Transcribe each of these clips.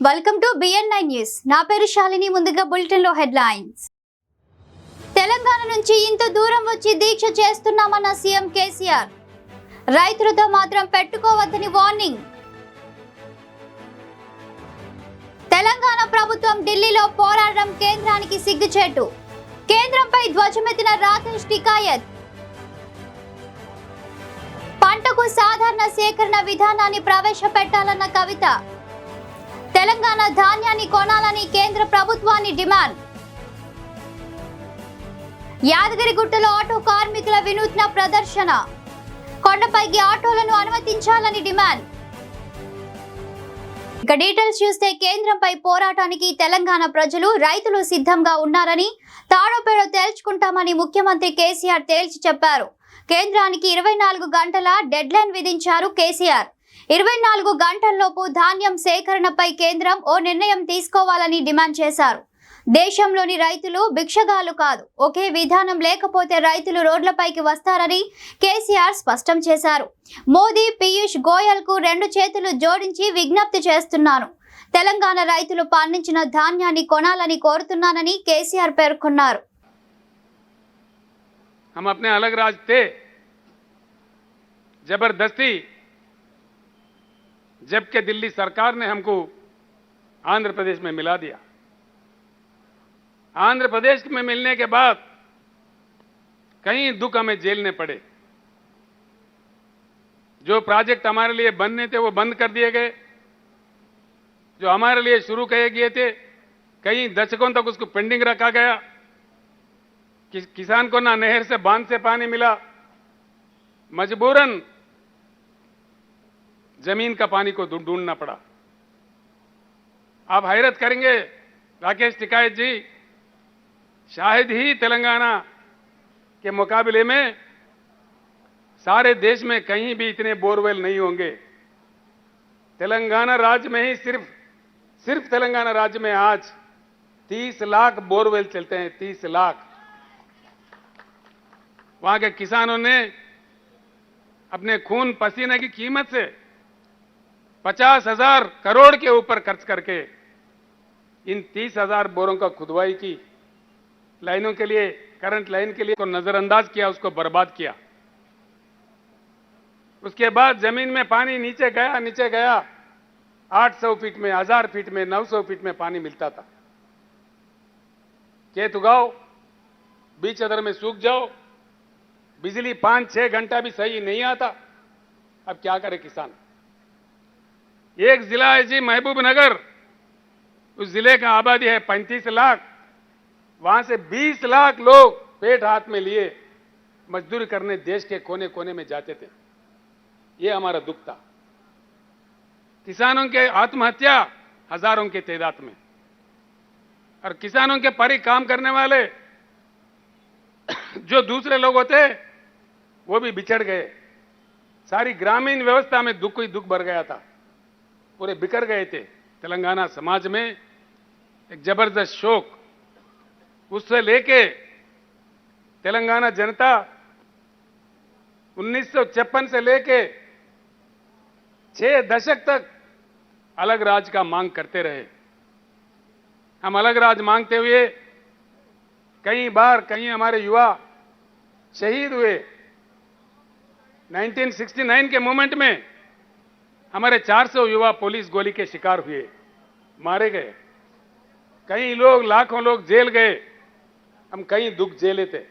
Welcome to BN9 news. నా పేరు శాలిని. ముందుగా బులెటిన్ లో హెడ్లైన్స్. తెలంగాణ నుంచి ఇంత దూరం వచ్చి దీక్ష చేస్తున్నామన్న సీఎం కేసీఆర్. రైతులతో మాత్రం పెట్టుకోవద్దని వార్నింగ్. తెలంగాణ ప్రభుత్వం ఢిల్లీలో పోరాడడం కేంద్రానికి సిగ్గుచేటు. కేంద్రంపై ధ్వజమెత్తిన రాకేష్ టికాయత్. పంటకు సాధారణ సేకరణ విధానాన్ని ప్రవేశపెట్టాలన్న కవిత. తెలంగాణ ధాన్యాన్ని కొనాలని కేంద్ర ప్రభుత్వాన్ని డిమాండ్. యాదగిరిగుట్టలో ఆటో కార్మికుల వినూత్న ప్రదర్శన. కొండపైకి ఆటోలను అనుమతించాలని డిమాండ్. ఇక డీటెయిల్స్ చూస్తే కేంద్రంపై పోరాటానికి తెలంగాణ ప్రజలు రైతులు సిద్ధంగా ఉన్నారని, తాడోపేడో తేల్చుకుంటామని ముఖ్యమంత్రి కేసీఆర్ తేల్చి చెప్పారు. కేంద్రానికి 24 గంటల డెడ్ లైన్ విధించారు కేసీఆర్. 24 గంటల్లోపు ధాన్యం సేకరణపై కేంద్రం ఓ నిర్ణయం తీసుకోవాలని డిమాండ్ చేశారు. దేశంలోని రైతులు భిక్షగాలు కాదు. ఒకే విధానం లేకపోతే రైతులు రోడ్లపైకి వస్తారని కేసీఆర్ స్పష్టం చేశారు. మోదీ, పీయూష్ గోయల్ కు 2 చేతులు జోడించి విజ్ఞప్తి చేస్తున్నాను. తెలంగాణ రైతులు పండించిన ధాన్యాన్ని కొనాలని కోరుతున్నానని కేసీఆర్ పేర్కొన్నారు. हम अपने अलग राज थे, जबरदस्ती जबकि दिल्ली सरकार ने हमको आंध्र प्रदेश में मिला दिया। आंध्र प्रदेश में मिलने के बाद कई दुख हमें झेलने पड़े। जो प्रोजेक्ट हमारे लिए बनने थे वो बंद कर दिए गए। जो हमारे लिए शुरू किए थे कई दशकों तक उसको पेंडिंग रखा गया। किसान को ना नहर से बांध से पानी मिला, मजबूरन जमीन का पानी को ढूंढना पड़ा। आप हैरत करेंगे राकेश टिकायत जी, शायद ही तेलंगाना के मुकाबले में सारे देश में कहीं भी इतने बोरवेल नहीं होंगे। तेलंगाना राज्य में ही सिर्फ तेलंगाना राज्य में आज 30 लाख बोरवेल चलते हैं। 30 लाख। वहां के किसानों ने अपने खून पसीने की कीमत से 50,000 करोड़ के ऊपर खर्च करके इन 30,000 बोरों का खुदवाई की। लाइनों के लिए, करंट लाइन के लिए को नजरअंदाज किया, उसको बर्बाद किया। उसके बाद जमीन में पानी नीचे गया 800 फीट में, 1000 फीट में, 900 फीट में पानी मिलता था। खेत उगाओ, बीच अदर में सूख जाओ, बिजली 5-6 घंटा भी सही नहीं आता। अब क्या करे किसान। एक जिला है जी महबूबनगर, उस जिले का आबादी है 35 लाख। वहां से 20 लाख लोग पेट हाथ में लिए मजदूरी करने देश के कोने कोने में जाते थे। ये हमारा दुख था। किसानों के आत्महत्या हजारों की तादाद में, और किसानों के परी काम करने वाले जो दूसरे लोग होते वो भी बिछड़ गए। सारी ग्रामीण व्यवस्था में दुख ही दुख भर गया था, पूरे बिखर गए थे। तेलंगाना समाज में एक जबरदस्त शोक, उससे लेके तेलंगाना जनता 1956 से लेके 6 दशक तक अलग राज्य का मांग करते रहे। हम अलग राज्य मांगते हुए कई बार कई हमारे युवा शहीद हुए। 1969 के मूवमेंट में हमारे 400 युवा पुलिस गोली के शिकार हुए, मारे गए। कई लोग, लाखों लोग जेल गए। हम कई दुख झेले थे।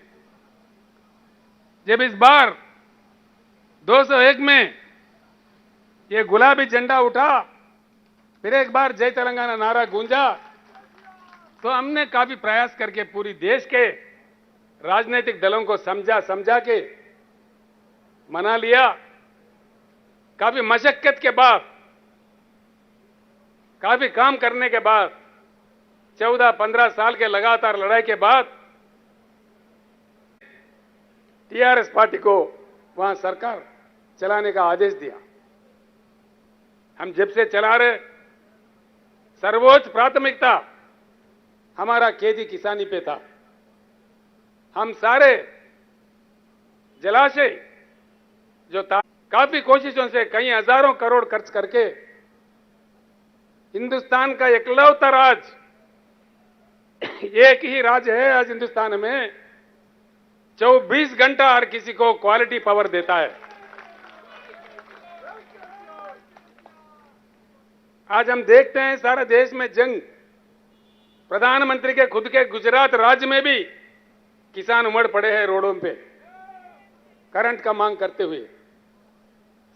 जब इस बार 201 में ये गुलाबी झंडा उठा, फिर एक बार जय तेलंगाना नारा गूंजा, तो हमने काफी प्रयास करके पूरी देश के राजनीतिक दलों को समझा के मना लिया। काफी मशक्कत के बाद, काफी काम करने के बाद, 14-15 साल के लगातार लड़ाई के बाद टीआरएस पार्टी को वहां सरकार चलाने का आदेश दिया। हम जब से चला रहे, सर्वोच्च प्राथमिकता हमारा खेती किसानी पे था। हम सारे जलाशय जो काफी कोशिशों से कई हजारों करोड़ खर्च करके हिंदुस्तान का इकलौता राज्य, एक ही राज्य है आज हिंदुस्तान में 24 घंटा हर किसी को क्वालिटी पावर देता है। आज हम देखते हैं सारे देश में जंग, प्रधानमंत्री के खुद के गुजरात राज्य में भी किसान उमड़ पड़े हैं रोडों पे करंट का मांग करते हुए।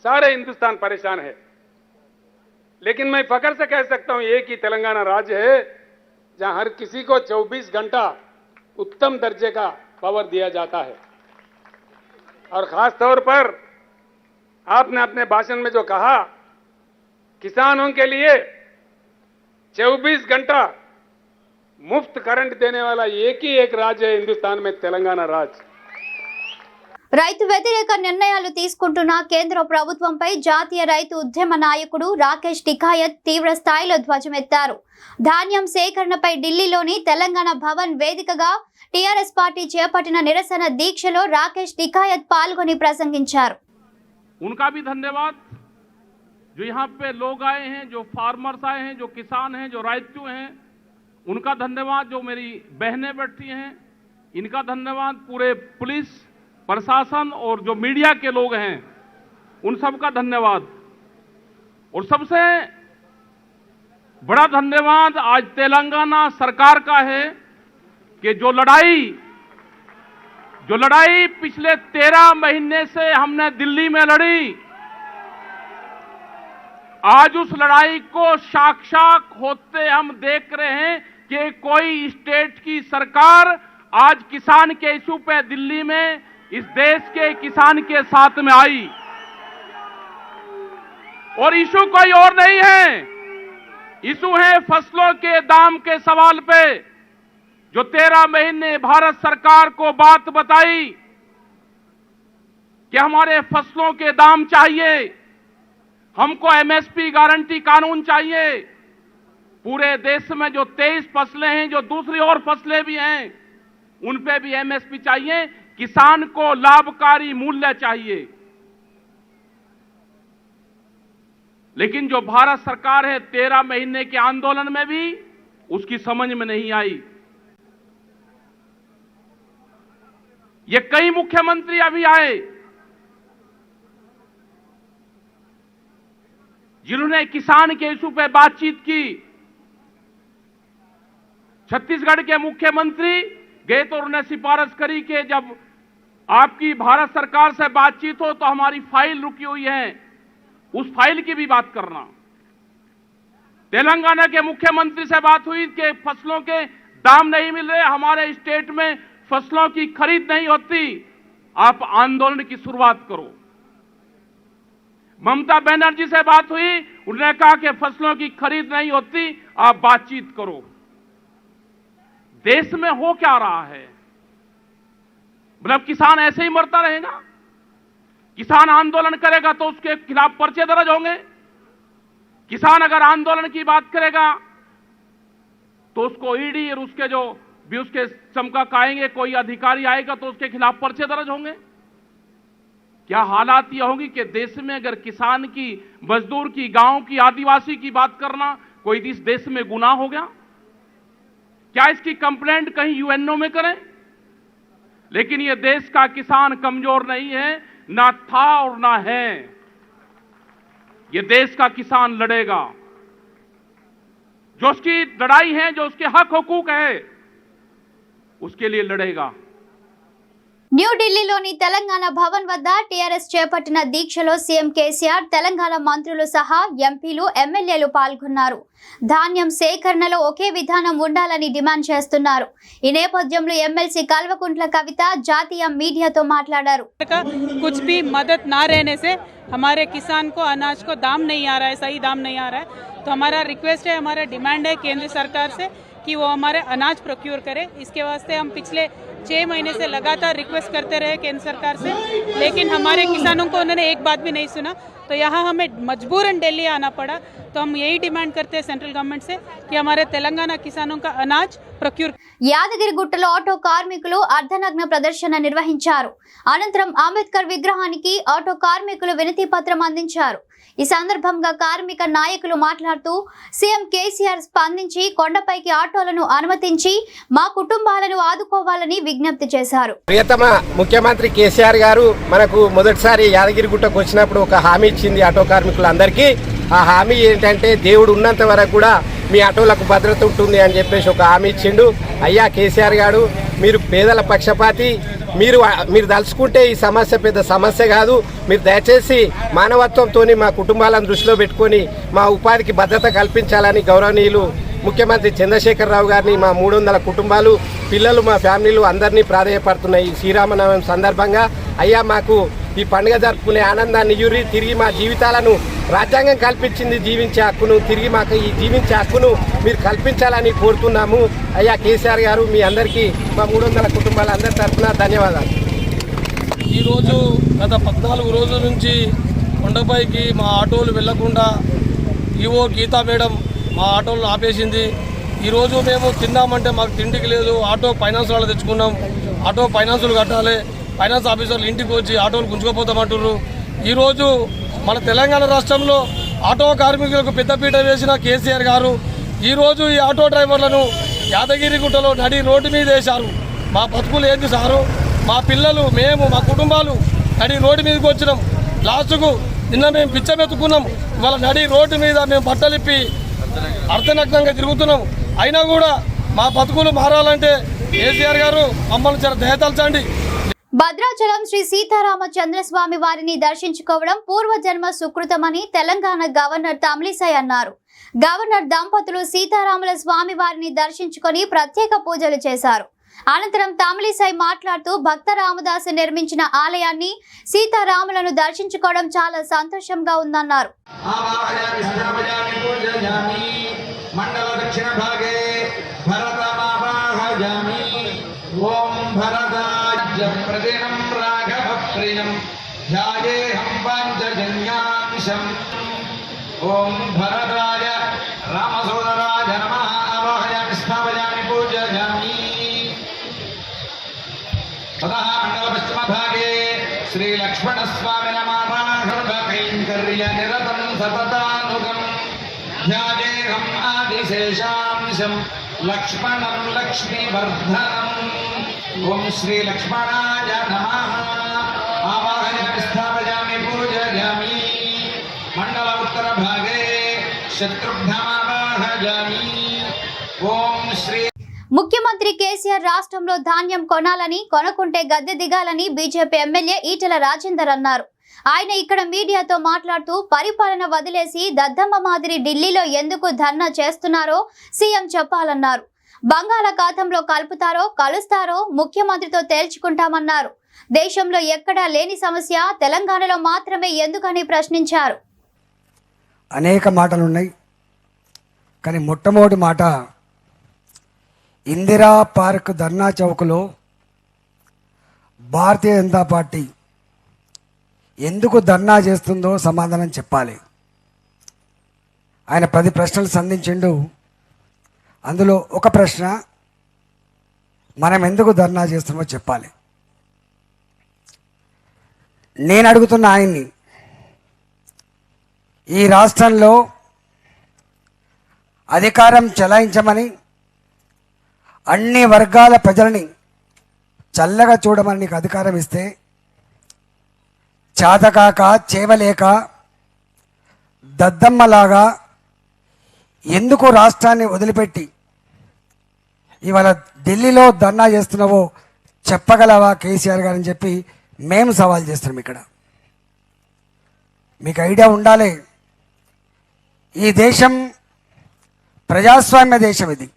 सारे हिंदुस्तान परेशान है, लेकिन मैं फख्र से कह सकता हूं एक ही तेलंगाना राज्य है जहां हर किसी को 24 घंटा उत्तम दर्जे का पावर दिया जाता है। और खास तौर पर आपने अपने भाषण में जो कहा, किसानों के लिए 24 घंटा मुफ्त करंट देने वाला एक ही एक राज्य है हिंदुस्तान में, तेलंगाना राज्य। రైతు వ్యతిరేక నిర్ణయాలు తీసుకుంటున్న కేంద్ర ప్రభుత్వంపై జాతీయ రైతు ఉద్యమ నాయకుడు రాకేష్ టికాయత్ తీవ్ర స్థాయిలో ధ్వజమెత్తారు. ధాన్యం సేకరణపై ఢిల్లీలోని తెలంగాణ భవన్ వేదికగా టీఆర్ఎస్ పార్టీ చేపట్టిన నిరసన దీక్షలో రాకేష్ టికాయత్ పాల్గొని ప్రసంగించారు. उनका भी धन्यवाद जो यहाँ पे लोग आए हैं, जो फार्मर्स आए हैं, जो किसान हैं, जो राइतू हैं, उनका धन्यवाद। जो मेरी बहनें बैठी हैं इनका धन्यवाद। पूरे पुलिस प्रशासन और जो मीडिया के लोग हैं उन सबका धन्यवाद। और सबसे बड़ा धन्यवाद आज तेलंगाना सरकार का है कि जो लड़ाई पिछले 13 महीने से हमने दिल्ली में लड़ी, आज उस लड़ाई को साक्षात होते हम देख रहे हैं कि कोई स्टेट की सरकार आज किसान के इशू पे दिल्ली में इस देश के किसान के साथ में आई। और इशू कोई और नहीं है, इशू है फसलों के दाम के सवाल पे। जो 13 महीने भारत सरकार को बात बताई कि हमारे फसलों के दाम चाहिए, हमको एमएसपी गारंटी कानून चाहिए। पूरे देश में जो 23 फसलें हैं, जो दूसरी और फसलें भी हैं, उन पे भी एमएसपी चाहिए। किसान को लाभकारी मूल्य चाहिए। लेकिन जो भारत सरकार है 13 महीने के आंदोलन में भी उसकी समझ में नहीं आई। ये कई मुख्यमंत्री अभी आए जिन्होंने किसान के इशू पे बातचीत की। छत्तीसगढ़ के मुख्यमंत्री गए तो उन्होंने सिफारिश करी कि जब आपकी भारत सरकार से बातचीत हो तो हमारी फाइल रुकी हुई है, उस फाइल की भी बात करना। तेलंगाना के मुख्यमंत्री से बात हुई कि फसलों के दाम नहीं मिल रहे, हमारे स्टेट में फसलों की खरीद नहीं होती, आप आंदोलन की शुरुआत करो। ममता बनर्जी से बात हुई, उन्होंने कहा कि फसलों की खरीद नहीं होती, आप बातचीत करो। देश में हो क्या रहा है? मतलब किसान ऐसे ही मरता रहेगा? किसान आंदोलन करेगा तो उसके खिलाफ पर्चे दर्ज होंगे। किसान अगर आंदोलन की बात करेगा तो उसको ईडी और उसके जो भी उसके समकक्ष आएंगे, कोई अधिकारी आएगा तो उसके खिलाफ पर्चे दर्ज होंगे। क्या हालात ये होंगी कि देश में अगर किसान की, मजदूर की, गांव की, आदिवासी की बात करना कोई इस देश में गुनाह हो गया? क्या इसकी कंप्लेंट कहीं यूएनओ में करें? लेकिन ये देश का किसान कमजोर नहीं है, ना था और ना है। ये देश का किसान लड़ेगा। जो उसकी लड़ाई है, जो उसके हक हुकूक है, उसके लिए लड़ेगा। న్యూఢిల్లీలోని తెలంగాణ భవన్ వద్ద టీఆర్ఎస్ చేపట్టిన దీక్షలో సీఎం కేసీఆర్, తెలంగాణ మంత్రులు సహా ఎంపీలు, ఎమ్మెల్యేలు పాల్గొన్నారు. ధాన్యం సేకరణలో ఒకే విధానం ఉండాలని డిమాండ్ చేస్తున్నారు. ఈ నేపథ్యంలో ఎమ్మెల్సీ కల్వకుంట్ల కవిత జాతీయ మీడియాతో మాట్లాడారు. कुछ भी मदद ना रहने से हमारे किसान को अनाज को दाम नहीं आ रहा है, सही दाम नहीं आ रहा है। तो हमारा रिक्वेस्ट है, हमारा डिमांड है केंद्र सरकार से कि वो हमारे अनाज प्रोक्योर करे। इसके वास्ते हम पिछले 6 महीने से लगातार रिक्वेस्ट करते रहे केंद्र सरकार से, लेकिन हमारे किसानों को उन्होंने एक बात भी नहीं सुना। तो यहाँ हमें मजबूरन दिल्ली आना पड़ा। तो हम यही डिमांड करते हैं सेंट्रल गवर्नमेंट से कि हमारे तेलंगाना किसानों का अनाज प्रोक्योर। యాదగిరిగుట్టలో ఆటో కార్మికులు అర్ధనగ్న ప్రదర్శన నిర్వహించారు. అనంతరం అంబేద్కర్ విగ్రహానికి ఆటో కార్మికులు వినతి పత్రం అందించారు. ఈ సందర్భంగా కార్మిక నాయకులు మాట్లాడుతూ సీఎం కేసీఆర్ స్పందించి కొండపైకి ఆటోలను అనుమతించి మా కుటుంబాలను ఆదుకోవాలని విజ్ఞప్తి చేశారు. ప్రియతమ ముఖ్యమంత్రి కేసీఆర్ గారు మనకు మొదటిసారి యాదగిరిగుట్టకు వచ్చినప్పుడు ఒక హామీ ఇచ్చింది ఆటో కార్మికులందరికీ. ఆ హామీ ఏంటంటే దేవుడు ఉన్నంత వరకు కూడా మీ ఆటోలకు భద్రత ఉంటుంది అని చెప్పేసి ఒక హామీ ఇచ్చిండు. అయ్యా కేసీఆర్ గారు, మీరు పేదల పక్షపాతి, మీరు తలుచుకుంటే ఈ సమస్య పెద్ద సమస్య కాదు. మీరు దయచేసి మానవత్వంతో మా కుటుంబాలను దృష్టిలో పెట్టుకొని మా ఉపాధికి భద్రత కల్పించాలని గౌరవనీయులు ముఖ్యమంత్రి చంద్రశేఖరరావు గారిని మా 300 కుటుంబాలు, పిల్లలు, మా ఫ్యామిలీలు అందరినీ ప్రాధేయపడుతున్నాయి. ఈ శ్రీరామనవమి సందర్భంగా అయ్యా మాకు ఈ పండుగ జరుపుకునే ఆనందాన్ని ఇయ్యురి, తిరిగి మా జీవితాలను రాజ్యాంగం కల్పించింది జీవించే హక్కును, తిరిగి మాకు ఈ జీవించే హక్కును మీరు కల్పించాలని కోరుతున్నాము. అయ్యా కేసీఆర్ గారు, మీ అందరికీ మా 300 కుటుంబాల అందరి తరఫున ధన్యవాదాలు. ఈరోజు గత 14 రోజుల నుంచి కొండపైకి మా ఆటోలు వెళ్లకుండా ఈవో గీతా మేడం మా ఆటోలను ఆపేసింది. ఈరోజు మేము తిన్నామంటే మాకు తిండికి లేదు. ఆటో ఫైనాన్స్ వాళ్ళు తెచ్చుకున్నాం, ఆటో ఫైనాన్సులు కట్టాలి. ఫైనాన్స్ ఆఫీసర్లు ఇంటికి వచ్చి ఆటోలు గుంజుకుపోతామంటున్నారు. ఈరోజు మన తెలంగాణ రాష్ట్రంలో ఆటో కార్మికులకు పెద్దపీట వేసిన కేసీఆర్ గారు ఈరోజు ఈ ఆటో డ్రైవర్లను యాదగిరిగుట్టలో నడి రోడ్డు మీద వేశారు. మా బతుకులు ఏంది సారు? మా పిల్లలు, మేము, మా కుటుంబాలు నడి రోడ్డు మీదకి వచ్చినాం. లాస్ట్కు నిన్న మేము పిచ్చమెత్తుకున్నాం. ఇవాళ నడి రోడ్డు మీద మేము బట్టలిప్పి అర్ధనగ్నంగా తిరుగుతున్నాం. అయినా కూడా మా బతుకులు మారాలంటే కేసీఆర్ గారు మమ్మల్ని చాలా దయతల్చండి. భద్రాచలం శ్రీ సీతారామచంద్రస్వామి వారిని దర్శించుకోవడం పూర్వజన్మ సుకృతమని తెలంగాణ గవర్నర్ తమిళిసై అన్నారు. గవర్నర్ దంపతులు సీతారాముల స్వామి వారిని దర్శించుకొని ప్రత్యేక పూజలు చేశారు. అనంతరం తమిళిసై మాట్లాడుతూ భక్త రామదాసు నిర్మించిన ఆలయాన్ని, సీతారాములను దర్శించుకోవడం చాలా సంతోషంగా ఉందన్నారు. ఓం భరదాజ్యం ప్రతినం రాఘవ ప్రియం ధ్యాయేహం పంచజన్యాక్షం. ఓం భరదాయ రామసోదరాయ నమః. ఆవాహయామి స్థాపయామి పూజయామి. తతః మండల పశ్చిమ భాగే శ్రీ లక్ష్మణ స్వామి నమాకైంకర్య నిరతం సతతానుగం ధ్యాయేహం ఆదిశేషాంశం లక్ష్మణం లక్ష్మీవర్ధనం. ఓం శ్రీ లక్ష్మణాయ నమః. ఆవాహయామి స్థాపయామి పూజయామి. మండల ఉత్తర భాగే శత్రుఘ్నమావాహయామి. ఓం శ్రీ ముఖ్యమంత్రి కేసీఆర్ రాష్ట్రంలో ధాన్యం కొనాలని, కొనుక్కుంటే గద్దె దిగాలని బీజేపీ ఎమ్మెల్యే ఈటెల రాజేందర్ అన్నారు. ఆయన ఇక్కడ మీడియాతో మాట్లాడుతూ పరిపాలన వదిలేసి దద్దమ్మ మాదిరి ఢిల్లీలో ఎందుకు ధర్నా చేస్తున్నారో సీఎం చెప్పాలన్నారు. బంగాళాఖాతంలో కలుపుతారో కలుస్తారో ముఖ్యమంత్రితో తేల్చుకుంటామన్నారు. దేశంలో ఎక్కడా లేని సమస్య తెలంగాణలో మాత్రమే ఎందుకని ప్రశ్నించారు. అనేక మాటలున్నాయి, కానీ మొట్టమొదటి మాట ఇందిరా పార్క్ ధర్నా చౌక్లో భారతీయ జనతా పార్టీ ఎందుకు ధర్నా చేస్తుందో సమాధానం చెప్పాలి. ఆయన 10 ప్రశ్నలు సంధించిండు. అందులో ఒక ప్రశ్న, మనం ఎందుకు ధర్నా చేస్తున్నామో చెప్పాలి. నేను అడుగుతున్న ఆయన్ని, ఈ రాష్ట్రంలో అధికారం చెలాయించమని, అన్ని వర్గాల ప్రజలని చల్లగా చూడమని నీకు అధికారం ఇస్తే చాతకాక చేవలేక దద్దమ్మలాగా ఎందుకు రాష్ట్రాన్ని వదిలిపెట్టి ఇవాళ ఢిల్లీలో ధర్నా చేస్తున్నావో చెప్పగలవా కేసీఆర్ గారు అని చెప్పి మేము సవాల్ చేస్తున్నాం. ఇక్కడ మీకు ఐడియా ఉండాలి, ఈ దేశం ప్రజాస్వామ్య దేశం. ఇది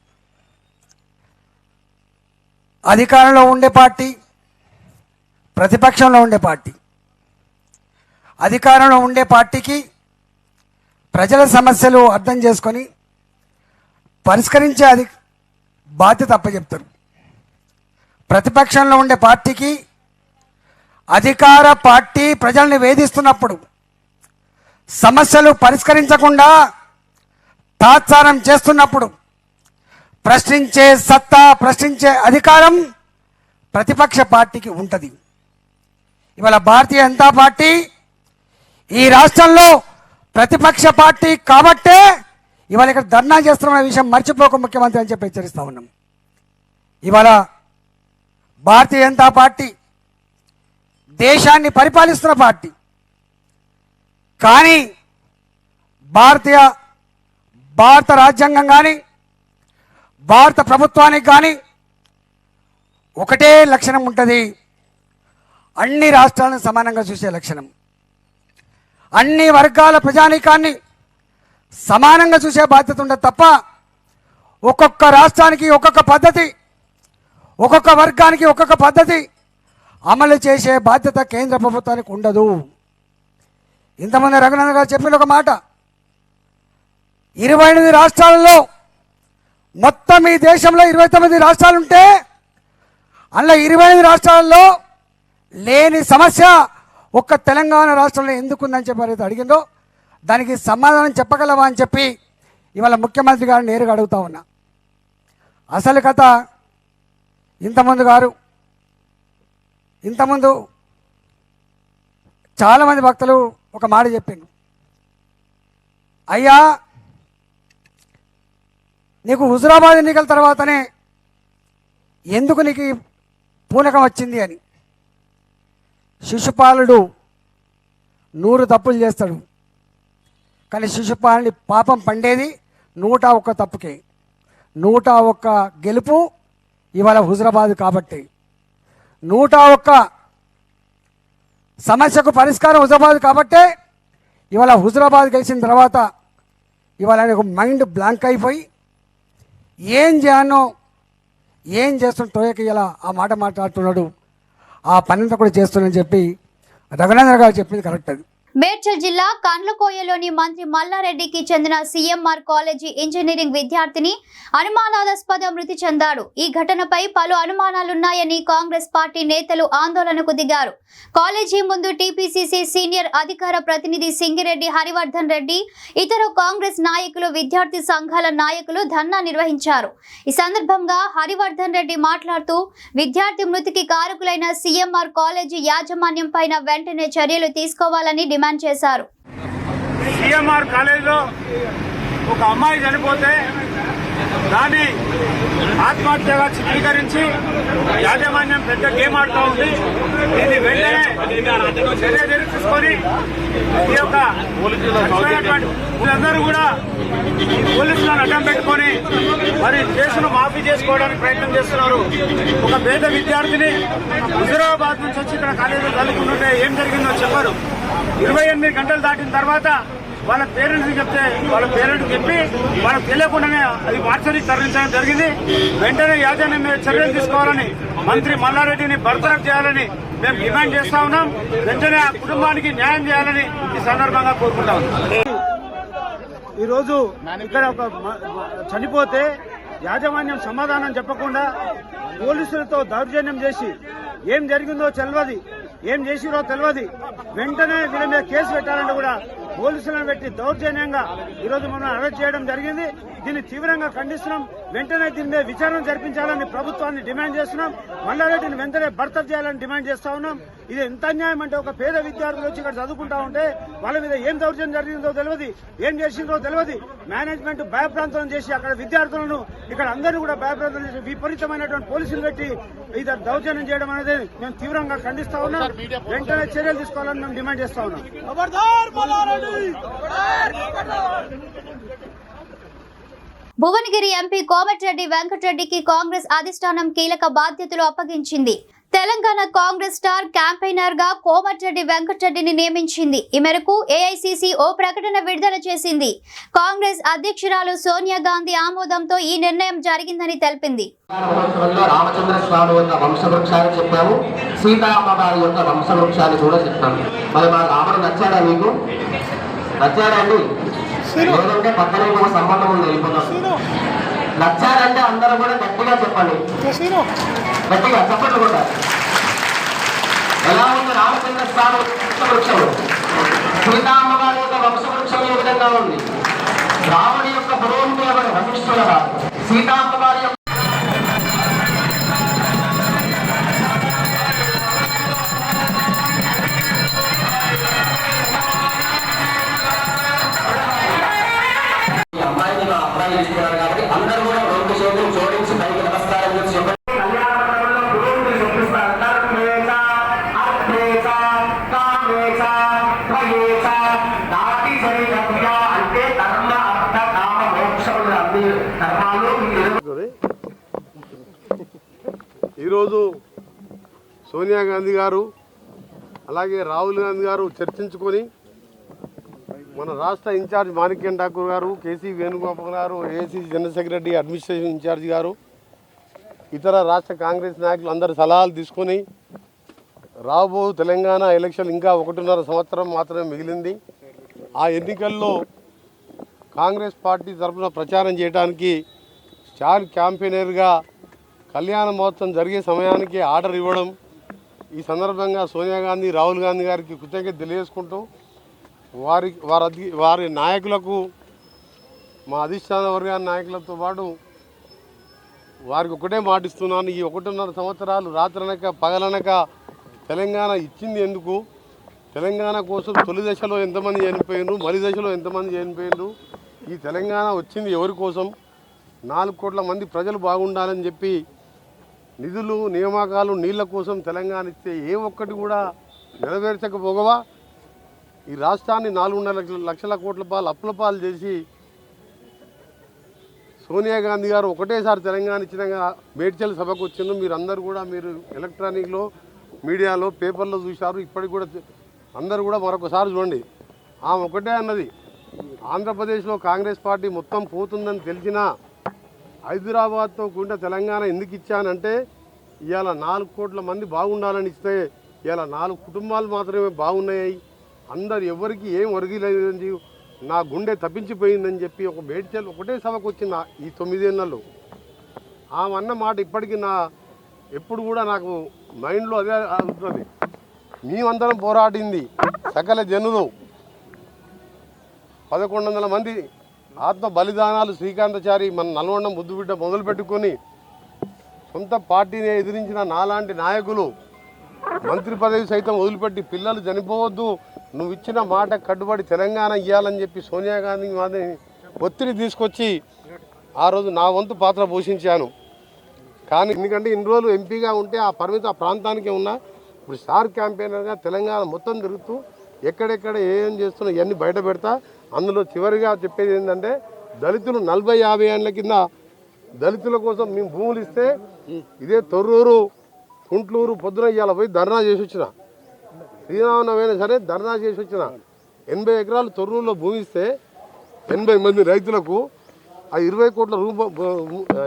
అధికారంలో ఉండే పార్టీ, ప్రతిపక్షంలో ఉండే పార్టీ. అధికారంలో ఉండే పార్టీకి ప్రజల సమస్యలు అర్థం చేసుకొని పరిష్కరించే బాధ్యత అప్పచెప్తారు. ప్రతిపక్షంలో ఉండే పార్టీకి అధికార పార్టీ ప్రజల్ని వేధిస్తున్నప్పుడు సమస్యలు పరిష్కరించకుండా తాత్సారం చేస్తున్నప్పుడు ప్రశ్నించే సత్తా, ప్రశ్నించే అధికారం ప్రతిపక్ష పార్టీకి ఉంటుంది. ఇవాళ భారతీయ జనతా పార్టీ ఈ రాష్ట్రంలో ప్రతిపక్ష పార్టీ కాబట్టే ఇవాళ ఇక్కడ ధర్నా చేస్తున్న విషయం మర్చిపోక ముఖ్యమంత్రి అని చెప్పి హెచ్చరిస్తా ఉన్నాం. ఇవాళ భారతీయ జనతా పార్టీ దేశాన్ని పరిపాలిస్తున్న పార్టీ, కానీ భారత రాజ్యాంగం కానీ భారత ప్రభుత్వానికి కానీ ఒకటే లక్షణం ఉంటుంది, అన్ని రాష్ట్రాలను సమానంగా చూసే లక్షణం, అన్ని వర్గాల ప్రజానీకాన్ని సమానంగా చూసే బాధ్యత ఉండదు తప్ప ఒక్కొక్క రాష్ట్రానికి ఒక్కొక్క పద్ధతి, ఒక్కొక్క వర్గానికి ఒక్కొక్క పద్ధతి అమలు చేసే బాధ్యత కేంద్ర ప్రభుత్వానికి ఉండదు. ఇంతమంది రఘునందన్ గారు చెప్పిన ఒక మాట, 28 రాష్ట్రాలలో మొత్తం ఈ దేశంలో 29 రాష్ట్రాలుంటే అందులో 28 రాష్ట్రాలలో లేని సమస్య ఒక్క తెలంగాణ రాష్ట్రంలో ఎందుకుందని చెప్పి అడిగిందో దానికి సమాధానం చెప్పగలవా అని చెప్పి ఇవాళ ముఖ్యమంత్రి గారు నేరుగా అడుగుతా ఉన్నా. అసలు కథ ఇంతకుముందు చాలామంది భక్తులు ఒక మాట చెప్పిండు, అయ్యా నీకు హుజురాబాద్ ఎన్నికల తర్వాతనే ఎందుకు నీకు పూనకం వచ్చింది అని. శిశుపాలుడు 100 తప్పులు చేస్తాడు, కానీ శిశుపాలుని పాపం పండేది 101 తప్పుకే. 101 గెలుపు ఇవాళ హుజురాబాద్ కాబట్టి, 101 సమస్యకు పరిష్కారం హుజురాబాద్ కాబట్టే ఇవాళ హుజురాబాద్ గెలిచిన తర్వాత ఇవాళ ఆయనకు మైండ్ బ్లాంక్ అయిపోయి ఏం చేయాలో ఏం చేస్తుంటోయక ఇలా ఆ మాట మాట్లాడుతున్నాడు, ఆ పనింతా కూడా చేస్తున్నాడని చెప్పి రఘునందన్ గారు చెప్పింది కరెక్ట్. అది మేడ్చల్ జిల్లా కండ్లకోయలోని మంత్రి మల్లారెడ్డికి చెందిన సిఎంఆర్ కాలేజీ ఇంజనీరింగ్ విద్యార్థిని అనుమానాస్పద మృతి చెందాడు. ఈ ఘటనపై పలు అనుమానాలున్నాయని కాంగ్రెస్ పార్టీ నేతలు ఆందోళనకు దిగారు. కాలేజీ ముందు టీపీసీసీ సీనియర్ అధికార ప్రతినిధి సింగిరెడ్డి హరివర్ధన్ రెడ్డి, ఇతర కాంగ్రెస్ నాయకులు, విద్యార్థి సంఘాల నాయకులు ధర్నా నిర్వహించారు. ఈ సందర్భంగా హరివర్ధన్ రెడ్డి మాట్లాడుతూ విద్యార్థి మృతికి కారకులైన సిఎంఆర్ కాలేజీ యాజమాన్యం పైన వెంటనే చర్యలు తీసుకోవాలని డిమాండ్ చేశారు. సిఎంఆర్ కాలేజీలో ఒక అమ్మాయి చనిపోతే దాన్ని ఆత్మహత్యగా చిత్రీకరించి యాజమాన్యం పెద్ద గేమ్ ఆడుతూ ఉంది. దీన్ని వెంటనే చర్య తీసుకొని ఈ యొక్క వీళ్ళందరూ కూడా పోలీసులను అడ్డం పెట్టుకొని మరి కేసును మాఫీ చేసుకోవడానికి ప్రయత్నం చేస్తున్నారు. ఒక పేద విద్యార్థిని హుజురాబాద్ నుంచి వచ్చి ఇక్కడ కాలేజీలో చదువుకుంటుంటే ఏం జరిగిందో చెప్పారు. 28 గంటలు దాటిన తర్వాత వాళ్ళ పేరెంట్స్ చెప్తే వాళ్ళ పేరెంట్స్ చెప్పి వాళ్ళకి తెలియకుండానే అది మార్చరికి తరలించడం జరిగింది. వెంటనే యాజమాన్యం మీద చర్యలు తీసుకోవాలని, మంత్రి మల్లారెడ్డిని బర్తరఫ్ చేయాలని మేము డిమాండ్ చేస్తా ఉన్నాం. వెంటనే ఆ కుటుంబానికి న్యాయం చేయాలని ఈ సందర్భంగా కోరుకుంటా ఉన్నాం. ఈరోజు ఇక్కడ ఒక చనిపోతే యాజమాన్యం సమాధానం చెప్పకుండా పోలీసులతో దౌర్జన్యం చేసి ఏం జరిగిందో తెలియదు, ఏం చేసిరో తెలియదు. వెంటనే వీళ్ళ మీద కేసు పెట్టాలంటే కూడా పోలీసులను పెట్టి దౌర్జన్యంగా ఈరోజు మనం అరెస్ట్ చేయడం జరిగింది. దీన్ని తీవ్రంగా ఖండిస్తున్నాం. వెంటనే దీని మీద విచారణ జరిపించాలని ప్రభుత్వాన్ని డిమాండ్ చేస్తున్నాం. మల్లారెడ్డిని వెంటనే బర్తరఫ్ చేయాలని డిమాండ్ చేస్తా ఉన్నాం. ఇది ఎంత అన్యాయం అంటే ఒక పేద విద్యార్థులు వచ్చి ఇక్కడ చదువుకుంటా ఉంటే వాళ్ళ మీద ఏం దౌర్జన్యం జరిగిందో తెలియదు, ఏం చేసిందో తెలియదు. మేనేజ్మెంట్ భయప్రాంతం చేసి అక్కడ విద్యార్థులను ఇక్కడ అందరినీ కూడా భయప్రాంతం చేసి విపరీతమైనటువంటి పోలీసులు పెట్టి ఇది దౌర్జన్యం చేయడం అనేది మేము తీవ్రంగా ఖండిస్తా ఉన్నాం. వెంటనే చర్యలు తీసుకోవాలని మేము డిమాండ్ చేస్తా ఉన్నాం. భువనగిరి ఎంపీ కోమటిరెడ్డి వెంకటరెడ్డికి కాంగ్రెస్ అధిష్టానం కీలక బాధ్యతలు అప్పగించింది. తెలంగాణ కాంగ్రెస్ స్టార్ క్యాంపెయినర్ గా కోమటిరెడ్డి వెంకటరెడ్డిని నియమించింది. ఈ మేరకు ఏఐసీసీ ఓ ప్రకటన విడుదల చేసింది. కాంగ్రెస్ అధ్యక్షురాలు సోనియా గాంధీ ఆమోదంతో ఈ నిర్ణయం జరిగిందని తెలిపింది. రామచంద్ర స్వామి యొక్క వంశవృక్షాన్ని చెప్పాము, సీతారామవారి యొక్క వంశవృక్షాన్ని కూడా చెప్పాము. మరి మా రాముడు నచ్చాడా? మీకు నచ్చాడండి? లేదంటే పక్కన ఇంకొక సంబంధం ఉంది, వెళ్ళిపోతాం. నచ్చారంటే అందరూ కూడా గట్టిగా చెప్పండి, గట్టిగా చప్పట్లు కూడా. ఎలా ఉంది రామచంద్ర స్వామి వంశవృక్షం? సీతారామవారి యొక్క వంశవృక్షం ఏ విధంగా ఉంది? రాముడి యొక్క పురోహితుల వశిష్ఠుల, సీతారామవారి యొక్క చేస్తున్నారు కాబట్టి అందరూ కూడా రెండు చేతులు జోడించి పైకి నమస్కారం చేసి చెప్పండి. ఈరోజు సోనియా గాంధీ గారు అలాగే రాహుల్ గాంధీ గారు చర్చించుకొని మన రాష్ట్ర ఇన్ఛార్జ్ మాణిక్యం ఠాకూర్ గారు, కేసీ వేణుగోపాల్ గారు, AICC general secretary administration in charge గారు, ఇతర రాష్ట్ర కాంగ్రెస్ నాయకులు అందరి సలహాలు తీసుకొని రాబో తెలంగాణ ఎలక్షన్ ఇంకా 1.5 సంవత్సరం మాత్రమే మిగిలింది. ఆ ఎన్నికల్లో కాంగ్రెస్ పార్టీ తరఫున ప్రచారం చేయడానికి స్టార్ క్యాంపెయినర్గా కళ్యాణ మహోత్సవం జరిగే సమయానికి ఆర్డర్ ఇవ్వడం, ఈ సందర్భంగా సోనియా గాంధీ, రాహుల్ గాంధీ గారికి కృతజ్ఞత తెలియజేసుకుంటూ వారి నాయకులకు, మా అధిష్టాన వర్గాల నాయకులతో పాటు వారికి ఒకటే మాటిస్తున్నాను. ఈ 1.5 సంవత్సరాలు రాత్రనక పగలనక తెలంగాణ ఇచ్చింది ఎందుకు? తెలంగాణ కోసం తొలి దశలో ఎంతమంది చనిపోయినారు, మలి దశలో ఎంతమంది చనిపోయినారు, ఈ తెలంగాణ వచ్చింది ఎవరి కోసం? 4 కోట్ల మంది ప్రజలు బాగుండాలని చెప్పి నిధులు, నియామకాలు, నీళ్ల కోసం తెలంగాణ ఇస్తే ఏ ఒక్కటి కూడా నెరవేర్చకపోగవా? ఈ రాష్ట్రాన్ని 4.5 లక్షల కోట్ల పాలు అప్పుల పాలు చేసి సోనియా గాంధీ గారు ఒకటేసారి తెలంగాణ ఇచ్చిన మేడ్చల్ సభకు వచ్చిండ్రు. మీరు ఎలక్ట్రానిక్లో, మీడియాలో, పేపర్లో చూశారు. ఇప్పటికి కూడా అందరూ కూడా మరొకసారి చూడండి. ఆమె ఒకటే అన్నది, ఆంధ్రప్రదేశ్లో కాంగ్రెస్ పార్టీ మొత్తం పోతుందని తెలిసినా హైదరాబాద్తో కూడిన తెలంగాణ ఎందుకు ఇచ్చానంటే ఇవాళ 4 కోట్ల మంది బాగుండాలని ఇస్తే ఇవాళ 4 కుటుంబాలు మాత్రమే బాగున్నాయి, అందరు ఎవరికి ఏం ఒరిగిలేదని నా గుండె తప్పించిపోయిందని చెప్పి ఒక మేడ్చల్ ఒకటే సభకు వచ్చిన ఈ 9 ఏళ్లలో ఆమె అన్న మాట ఇప్పటికీ ఎప్పుడు కూడా నాకు మైండ్లో అదే అవుతుంది. మేమందరం పోరాడింది సకల జనులు 1100 మంది ఆత్మ బలిదానాలు, శ్రీకాంతాచారి, మన నల్గొండ ముద్దుబిడ్డ మొదలు పెట్టుకొని సొంత పార్టీని ఎదిరించిన నాలాంటి నాయకులు మంత్రి పదవి సైతం వదిలిపెట్టి పిల్లలు చనిపోవద్దు, నువ్వు ఇచ్చిన మాట కట్టుబడి తెలంగాణ ఇవ్వాలని చెప్పి సోనియా గాంధీ ఒత్తిడి తీసుకొచ్చి ఆ రోజు నా వంతు పాత్ర పోషించాను. కానీ ఎందుకంటే ఇన్ని రోజులు ఎంపీగా ఉంటే ఆ ప్రాంతానికే ఉన్నా. ఇప్పుడు స్టార్ క్యాంపెయినర్గా తెలంగాణ మొత్తం తిరుగుతూ ఎక్కడెక్కడ ఏం చేస్తున్నా ఇవన్నీ బయట పెడతా. అందులో చివరిగా చెప్పేది ఏంటంటే దళితులు 40-50 ఏళ్ళ కింద దళితుల కోసం మేము భూములు ఇస్తే ఇదే తొర్రూరు, కుంట్లూరు పొద్దున ఇవాళ పోయి ధర్నా చేసి వచ్చిన, శ్రీరామనవైనా సరే ధర్నా చేసి వచ్చిన. 80 ఎకరాలు తొర్రూరులో భూమి ఇస్తే 80 మంది రైతులకు ఆ 20 కోట్ల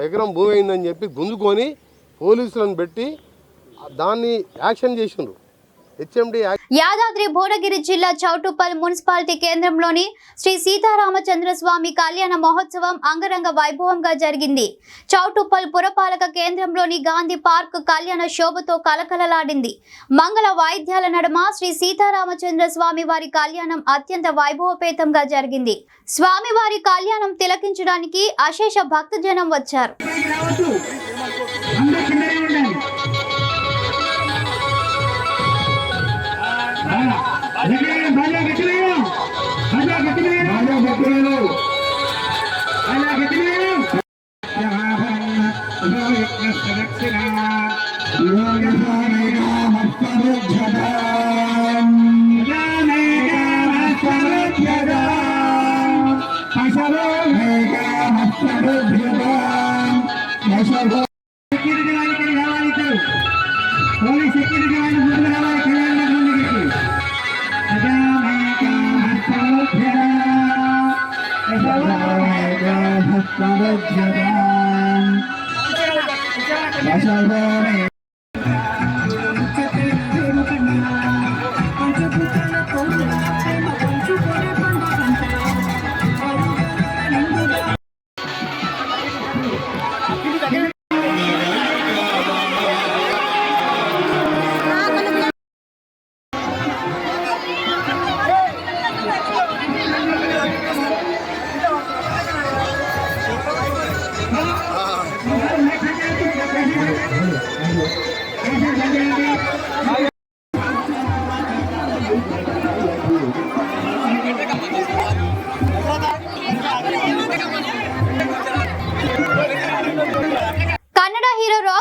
ఎకరం భూమి అయిందని చెప్పి గుంజుకొని పోలీసులను పెట్టి దాన్ని యాక్షన్ చేసిండ్రు. యాదాద్రి భువనగిరి జిల్లా చౌటుప్పల్ మున్సిపాలిటీ కేంద్రంలోని శ్రీ సీతారామచంద్ర స్వామి కళ్యాణ మహోత్సవం అంగరంగ వైభవంగా జరిగింది. చౌటుప్పల్ పురపాలక కేంద్రంలోని గాంధీ పార్క్ కళ్యాణ శోభతో కలకలలాడింది. మంగళ వాయిద్యాల నడుమ శ్రీ సీతారామచంద్ర స్వామి వారి కళ్యాణం అత్యంత వైభవపేతంగా జరిగింది. స్వామివారి కళ్యాణం తిలకించడానికి అశేష భక్తజనం వచ్చారు.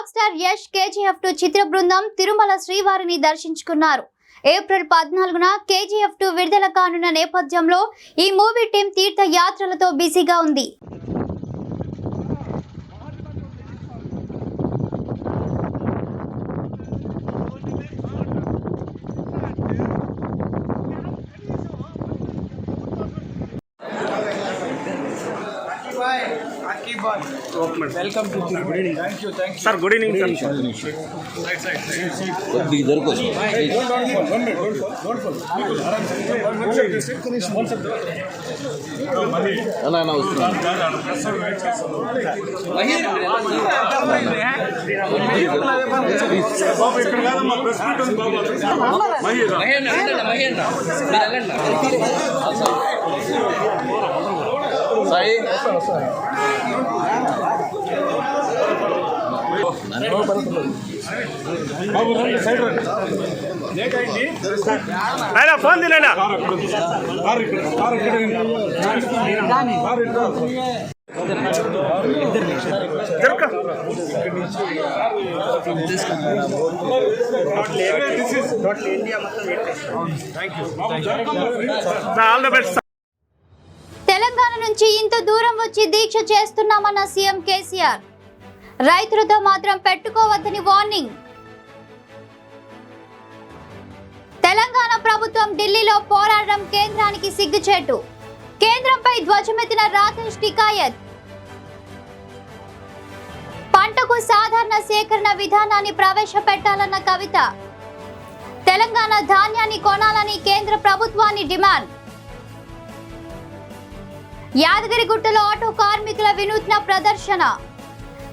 రాక్ స్టార్ యష్ KGF2 చిత్ర బృందం తిరుమల శ్రీవారిని దర్శించుకున్నారు. ఏప్రిల్ 14న KGF2 విడుదల కానున్న నేపథ్యంలో ఈ మూవీ టీం తీర్థయాత్రలతో బిజీగా ఉంది. Welcome to good evening. Sir good evening sir. Phone తినేనా తెలంగాణ నుంచి ఇంత దూరం వచ్చి దీక్ష చేస్తున్నామన్న సీఎం కేసీఆర్. రైతులతో మాత్రం పెట్టుకోవద్దని వార్నింగ్. తెలంగాణ ప్రభుత్వం ఢిల్లీలో పోరాడడం కేంద్రానికి సిగ్గుచేటు. కేంద్రంపై ధ్వజమెత్తిన రాకేష్ టికాయత్. పంటకు సాధారణ సేకరణ విధానాన్ని ప్రవేశపెట్టాలన్న కవిత. తెలంగాణ ధాన్యాన్ని కొనాలని కేంద్ర ప్రభుత్వాన్ని డిమాండ్. యాదగిరిగుట్టలో ఆటో కార్మికుల వినూత్న ప్రదర్శన.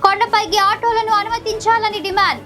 కొండపైకి ఆటోలను అనుమతించాలని డిమాండ్.